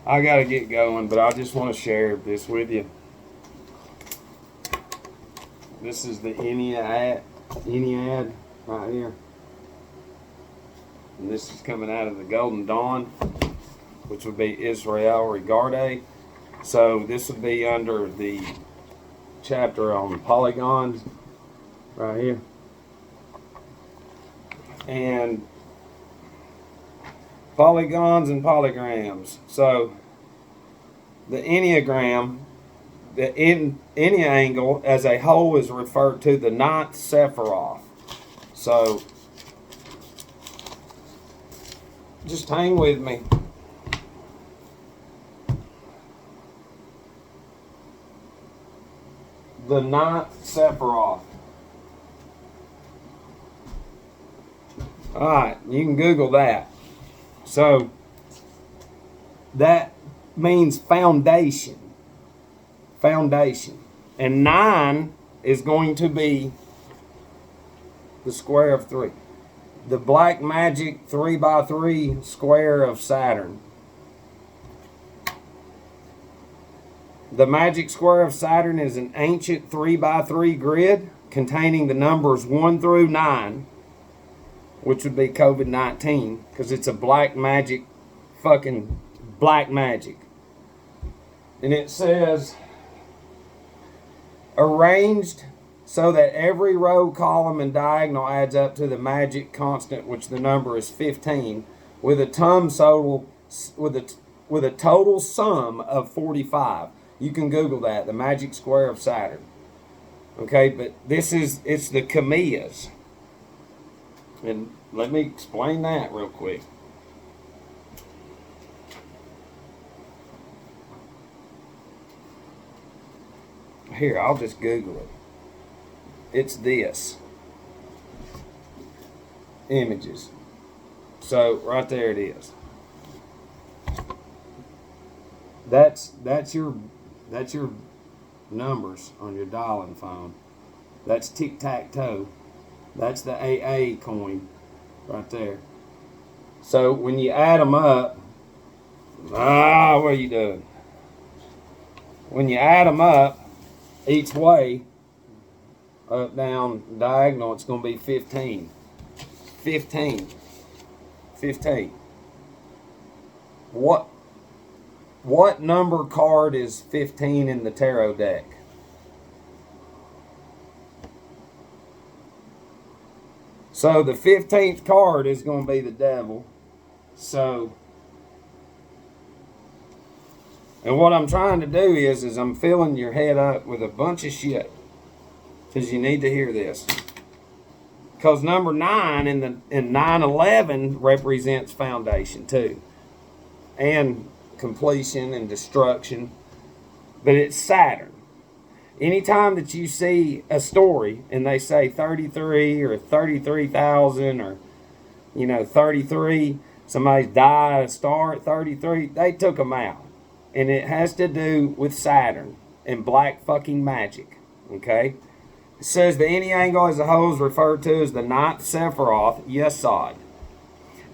I gotta get going, but I just want to share this with you. This is the Ennead right here. And this is coming out of the Golden Dawn, which would be Israel Regarde. So this would be under the chapter on polygons right here. And polygons and polygrams. So the Enneagram, the Enneaangle as a whole is referred to the ninth Sephiroth. So just hang with me. The ninth Sephiroth. Alright, you can Google that. So that means foundation. Foundation. And 9 is going to be the square of 3. The black magic 3x3 square of Saturn. The magic square of Saturn is an ancient 3x3 grid containing the numbers 1 through 9, which would be COVID-19, because it's a black magic, fucking black magic. And it says, arranged so that every row, column, and diagonal adds up to the magic constant, which the number is 15, with a total sum of 45. You can Google that, the magic square of Saturn. Okay, but it's the Kamias. And let me explain that real quick. Here, I'll just Google it. It's this. Images. So, right there it is. That's your numbers on your dialing phone. That's tic-tac-toe. That's the AA coin right there. So when you add them up, what are you doing? When you add them up each way, up, down, diagonal, it's going to be 15. 15. 15. What number card is 15 in the tarot deck? So the 15th card is going to be the devil. So, and what I'm trying to do is I'm filling your head up with a bunch of shit, because you need to hear this. Because number 9 in 9/11 represents foundation too, and completion and destruction. But it's Saturn. Anytime that you see a story and they say 33 or 33,000 or 33, somebody's died, a star at 33, they took them out. And it has to do with Saturn and black fucking magic. Okay? It says the Enneaangle as a whole is referred to as the ninth Sephiroth, Yesod.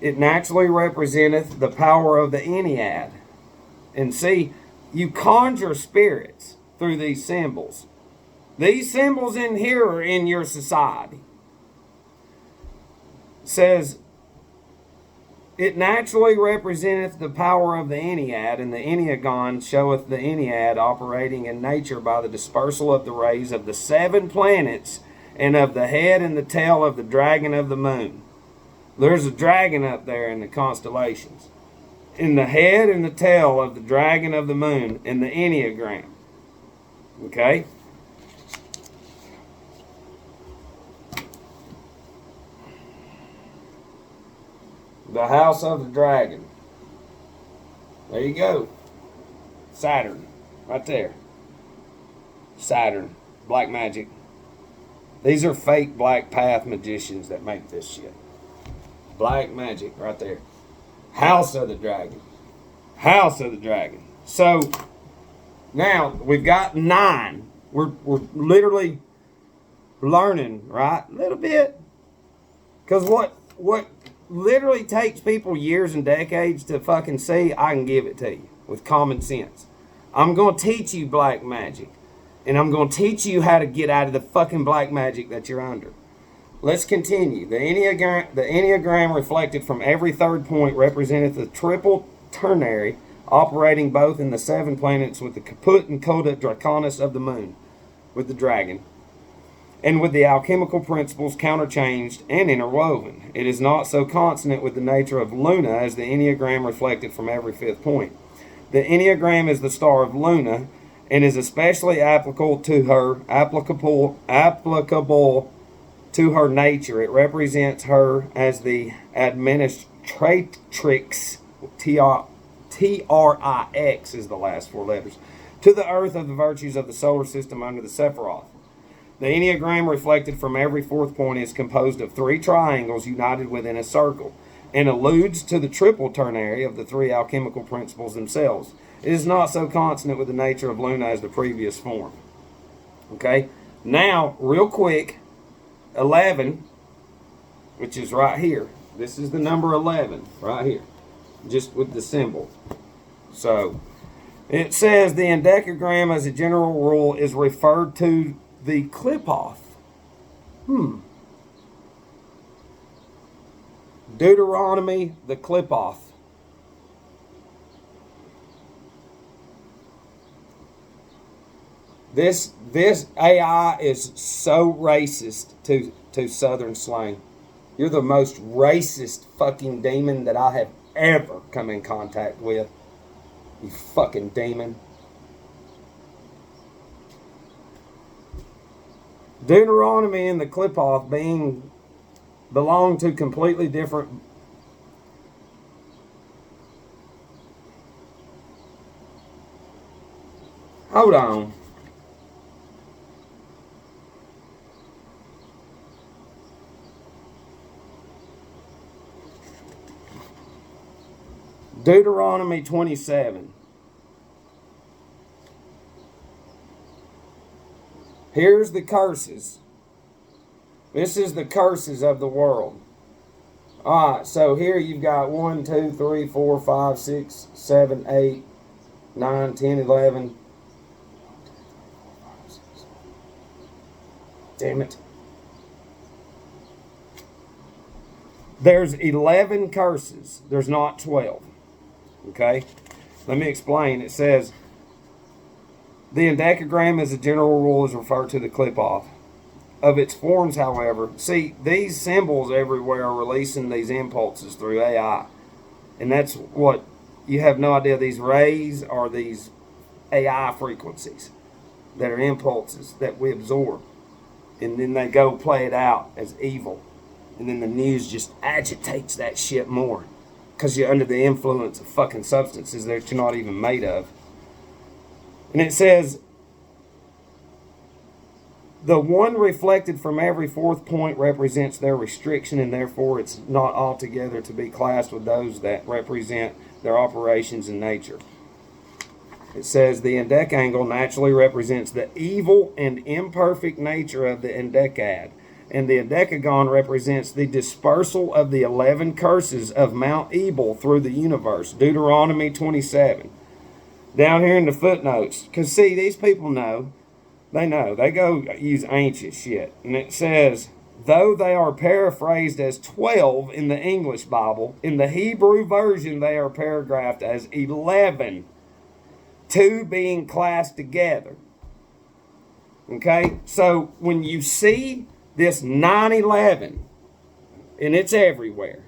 It naturally representeth the power of the Ennead. And see, you conjure spirits through these symbols. These symbols in here are in your society. It says, it naturally representeth the power of the Ennead, and the Enneagon showeth the Ennead operating in nature by the dispersal of the rays of the 7 planets and of the head and the tail of the dragon of the moon. There's a dragon up there in the constellations. In the head and the tail of the dragon of the moon in the Enneagram. Okay? The house of the dragon. There you go. Saturn. Right there. Saturn. Black magic. These are fake black path magicians that make this shit. Black magic right there. House of the dragon. House of the dragon. So, now we've got 9. We're literally learning, right? A little bit. Because what literally takes people years and decades to fucking see, I can give it to you. with common sense. I'm going to teach you black magic. And I'm going to teach you how to get out of the fucking black magic that you're under. Let's continue. The Enneagram reflected from every third point represented the triple ternary, operating both in the 7 planets with the Caput and Coda Draconis of the moon, with the dragon, and with the alchemical principles counterchanged and interwoven. It is not so consonant with the nature of Luna as the Enneagram reflected from every 5th point. The Enneagram is the star of Luna and is especially applicable to her to her nature. It represents her as the administratrix, Trix is the last 4 letters, to the earth of the virtues of the solar system under the Sephiroth. The Enneagram reflected from every 4th point is composed of 3 triangles united within a circle, and alludes to the triple ternary of the 3 alchemical principles themselves. It is not so consonant with the nature of Luna as the previous form. Okay, now, real quick, 11, which is right here. This is the number 11, right here, just with the symbol. So, it says the endecagram as a general rule is referred to the Qliphoth. Deuteronomy, the Qliphoth. This AI is so racist to Southern slang. You're the most racist fucking demon that I have ever come in contact with. You fucking demon. Deuteronomy and the Qliphoth belong to completely different. Hold on. Deuteronomy 27. Here's the curses. This is the curses of the world. Alright, so here you've got 1, 2, 3, 4, 5, 6, 7, 8, 9, 10, 11. Damn it. There's 11 curses. There's not 12. Okay? Let me explain. It says, the endecagram as a general rule is referred to the Qliphoth. Of its forms, however, see, these symbols everywhere are releasing these impulses through AI. And that's what, you have no idea, these rays are these AI frequencies that are impulses that we absorb. And then they go play it out as evil. And then the news just agitates that shit more. Because you're under the influence of fucking substances that you're not even made of. And it says, the one reflected from every 4th point represents their restriction, and therefore it's not altogether to be classed with those that represent their operations in nature. It says the endecangle naturally represents the evil and imperfect nature of the endecad, and the endecagon represents the dispersal of the 11 curses of Mount Ebal through the universe. Deuteronomy 27. Down here in the footnotes, because see, these people know. They know. They go use ancient shit. And it says, though they are paraphrased as 12 in the English Bible, in the Hebrew version they are paragraphed as 11. 2 being classed together. Okay? So when you see this 9/11, and it's everywhere,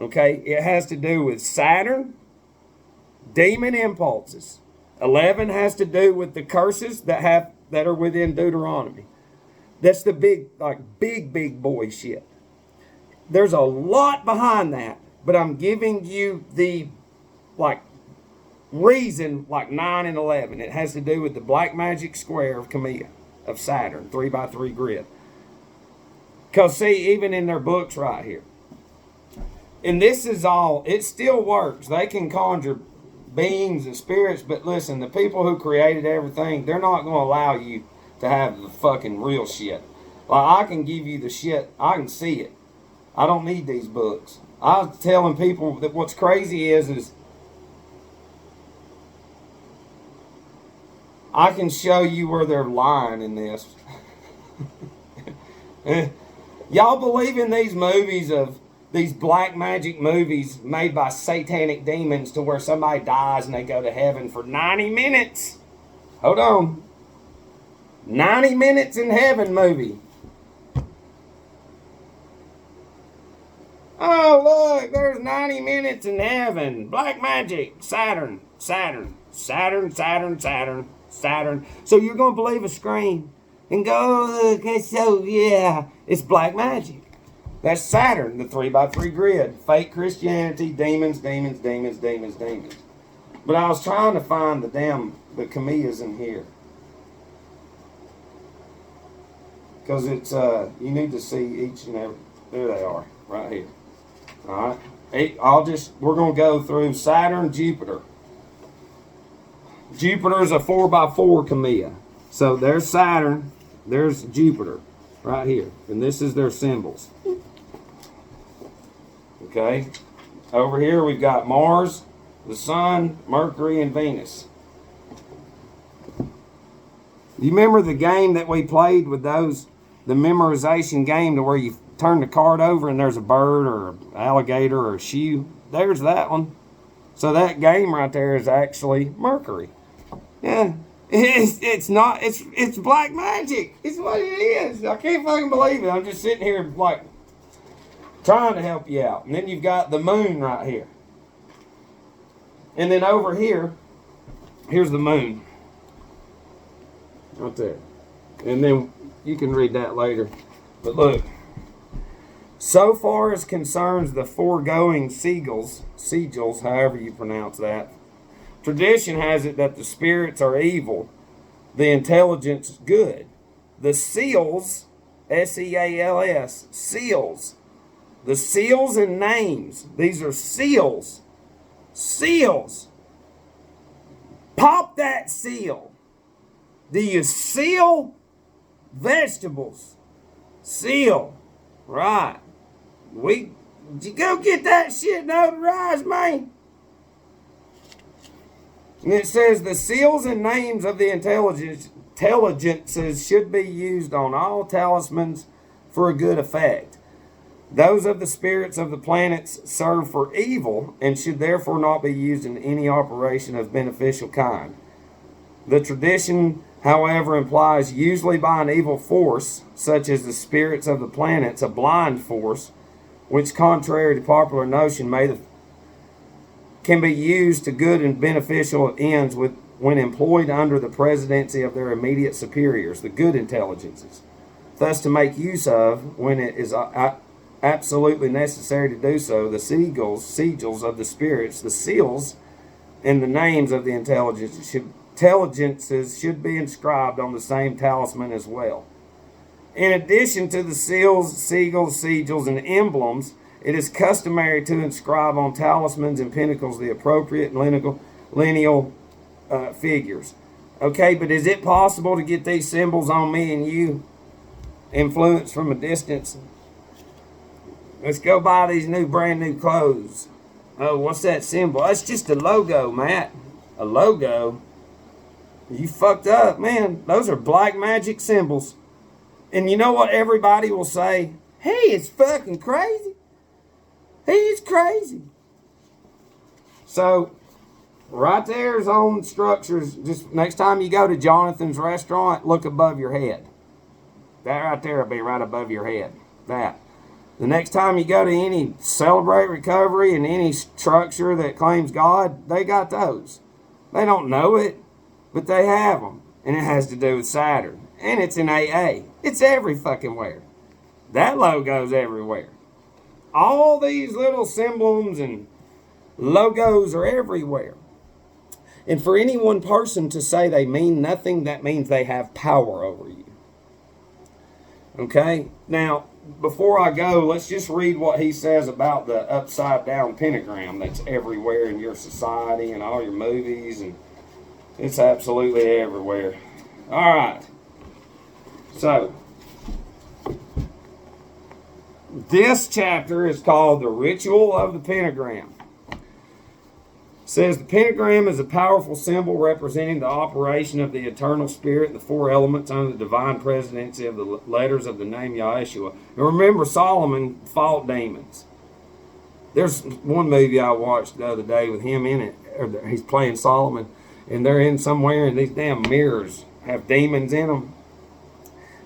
okay? It has to do with Saturn, demon impulses. 11 has to do with the curses that are within Deuteronomy. That's the big boy shit. There's a lot behind that, but I'm giving you the reason 9 and 11. It has to do with the black magic square of Camilla, of Saturn, 3x3 grid. Because see, even in their books right here, and this is all, it still works. They can conjure beings and spirits, but listen, the people who created everything, they're not going to allow you to have the fucking real shit. Like, I can give you the shit, I can see it. I don't need these books. I was telling people that what's crazy is I can show you where they're lying in this. Y'all believe in these movies of these black magic movies made by satanic demons to where somebody dies and they go to heaven for 90 minutes? Hold on. 90 minutes in heaven movie. Oh, look, there's 90 minutes in heaven. Black magic. Saturn. So you're going to believe a scream and go, oh, look, it's so, yeah, it's black magic. That's Saturn, the 3x3 grid. Fake Christianity, demons. But I was trying to find the Camillas in here. Because it's, you need to see each and every, there they are, right here. All right. We're going to go through Saturn, Jupiter. Jupiter's a 4x4 Camilla. So there's Saturn, there's Jupiter, right here. And this is their symbols. Okay. Over here we've got Mars, the Sun, Mercury, and Venus. You remember the game that we played with those, the memorization game to where you turn the card over and there's a bird or an alligator or a shoe? There's that one. So that game right there is actually Mercury. Yeah. It's not, it's black magic. It's what it is. I can't fucking believe it. I'm just sitting here like trying to help you out. And then you've got the moon right here. And then over here, here's the moon. Right there. And then you can read that later. But look. So far as concerns the foregoing sigils, however you pronounce that, tradition has it that the spirits are evil, the intelligence good. The seals, S-E-A-L-S, seals. The seals and names. These are seals. Seals. Pop that seal. Do you seal vegetables? Seal. Right. You go get that shit notarized, man. And it says the seals and names of the intelligences should be used on all talismans for a good effect. Those of the spirits of the planets serve for evil and should therefore not be used in any operation of beneficial kind. The tradition, however, implies usually by an evil force, such as the spirits of the planets, a blind force, which, contrary to popular notion, can be used to good and beneficial ends when employed under the presidency of their immediate superiors, the good intelligences. Thus, to make use of, when it is absolutely necessary to do so, the sigils of the spirits, the seals, and the names of the intelligences should be inscribed on the same talisman as well. In addition to the seals, sigils, and emblems, it is customary to inscribe on talismans and pinnacles the appropriate lineal figures. Okay, but is it possible to get these symbols on me and you influenced from a distance? Let's go buy these brand new clothes. Oh, what's that symbol? That's just a logo, Matt. A logo? You fucked up, man. Those are black magic symbols. And you know what everybody will say? He is fucking crazy. He is crazy. So, right there's on structures. Just next time you go to Jonathan's restaurant, look above your head. That right there will be right above your head. That. The next time you go to any Celebrate Recovery and any structure that claims God, they got those. They don't know it, but they have them. And it has to do with Saturn. And it's in AA. It's every fucking where. That logo's everywhere. All these little symbols and logos are everywhere. And for any one person to say they mean nothing, that means they have power over you. Okay? Now, before I go, let's just read what he says about the upside down pentagram that's everywhere in your society and all your movies, and it's absolutely everywhere. All right. So, this chapter is called The Ritual of the Pentagram. Says the pentagram is a powerful symbol representing the operation of the eternal spirit and the four elements under the divine presidency of the letters of the name Yahshua. And remember, Solomon fought demons. There's one movie I watched the other day with him in it. Or he's playing Solomon, and they're in somewhere, and these damn mirrors have demons in them.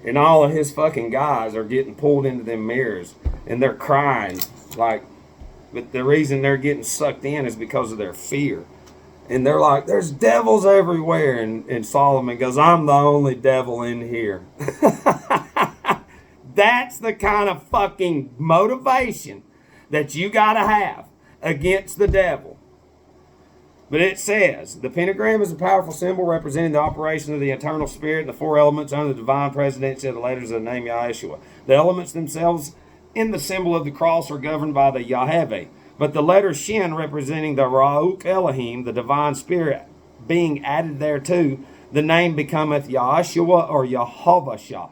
And all of his fucking guys are getting pulled into them mirrors, and they're crying like, but the reason they're getting sucked in is because of their fear. And they're like, there's devils everywhere. And Solomon goes, I'm the only devil in here. That's the kind of fucking motivation that you got to have against the devil. But it says, the pentagram is a powerful symbol representing the operation of the eternal spirit and the four elements under the divine presidency of the letters of the name Yahshua. The elements themselves in the symbol of the cross are governed by the Yahweh, but the letter Shin representing the Ra'uk Elohim, the divine spirit, being added thereto, the name becometh Yahshua or Yahovashah.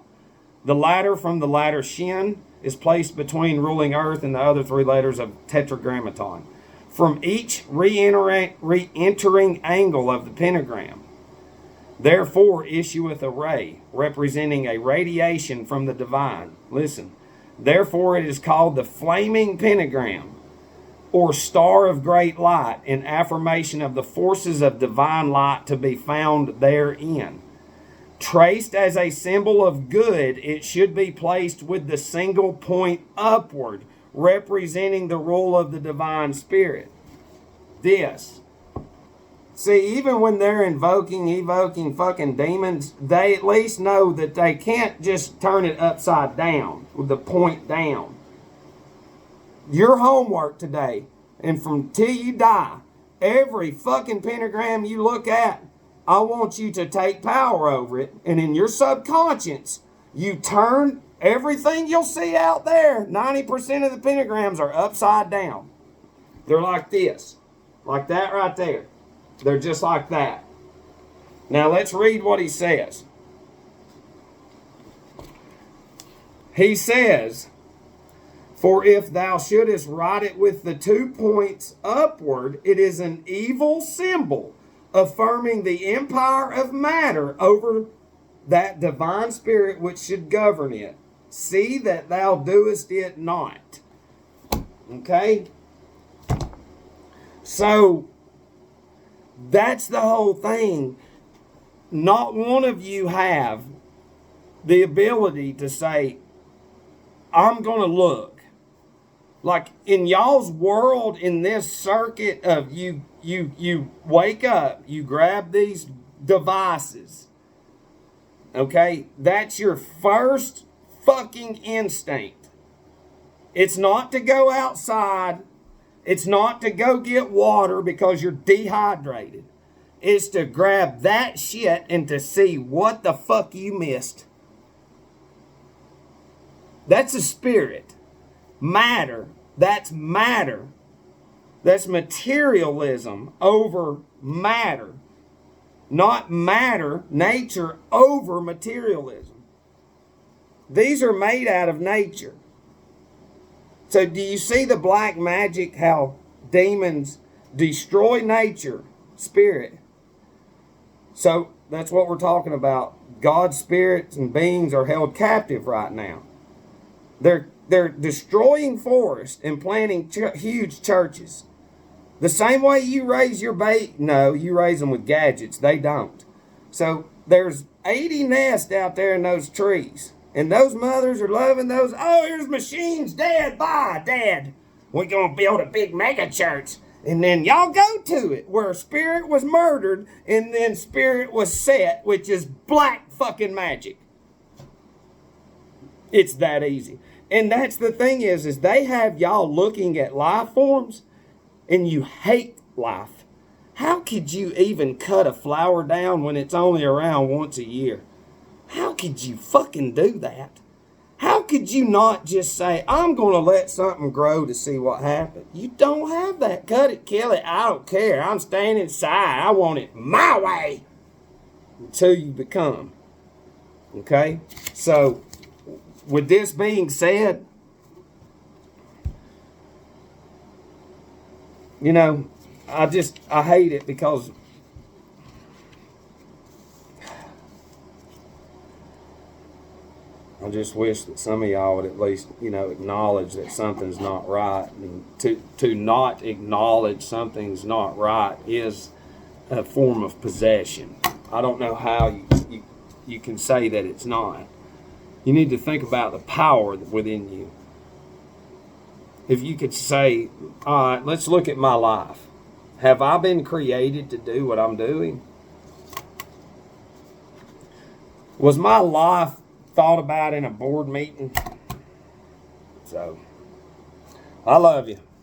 The latter from the latter Shin is placed between ruling earth and the other three letters of Tetragrammaton. From each re-entering angle of the pentagram, therefore issueth a ray, representing a radiation from the divine. Listen. Therefore it is called the flaming pentagram, or star of great light, in affirmation of the forces of divine light to be found therein. Traced as a symbol of good, it should be placed with the single point upward, representing the rule of the divine spirit. This. See, even when they're evoking fucking demons, they at least know that they can't just turn it upside down with the point down. Your homework today, and from till you die, every fucking pentagram you look at, I want you to take power over it, and in your subconscious, you turn everything you'll see out there. 90% of the pentagrams are upside down. They're like this, like that right there. They're just like that. Now let's read what he says. He says, for if thou shouldest write it with the 2 points upward, it is an evil symbol, affirming the empire of matter over that divine spirit which should govern it. See that thou doest it not. Okay? So, that's the whole thing. Not one of you have the ability to say, I'm going to look. Like in y'all's world, in this circuit of you wake up, you grab these devices. Okay? That's your first fucking instinct. It's not to go outside. It's not to go get water because you're dehydrated. It's to grab that shit and to see what the fuck you missed. That's a spirit. Matter. That's matter. That's materialism over matter. Not matter, nature over materialism. These are made out of nature. So do you see the black magic, how demons destroy nature, spirit? So that's what we're talking about. God's spirits and beings are held captive right now. They're destroying forests and planting huge churches. The same way you raise your baby, no, you raise them with gadgets. They don't. So there's 80 nests out there in those trees. And those mothers are loving those. Oh, here's machines. Dad, bye, Dad. We're going to build a big mega church. And then y'all go to it where spirit was murdered and then spirit was set, which is black fucking magic. It's that easy. And that's the thing is they have y'all looking at life forms and you hate life. How could you even cut a flower down when it's only around once a year? How could you fucking do that? How could you not just say, I'm going to let something grow to see what happens? You don't have that. Cut it, kill it. I don't care. I'm staying inside. I want it my way. Until you become. Okay? So, with this being said, you know, I hate it because I just wish that some of y'all would at least, acknowledge that something's not right. And to not acknowledge something's not right is a form of possession. I don't know how you can say that it's not. You need to think about the power within you. If you could say, all right, let's look at my life. Have I been created to do what I'm doing? Was my life thought about in a board meeting? So, I love you.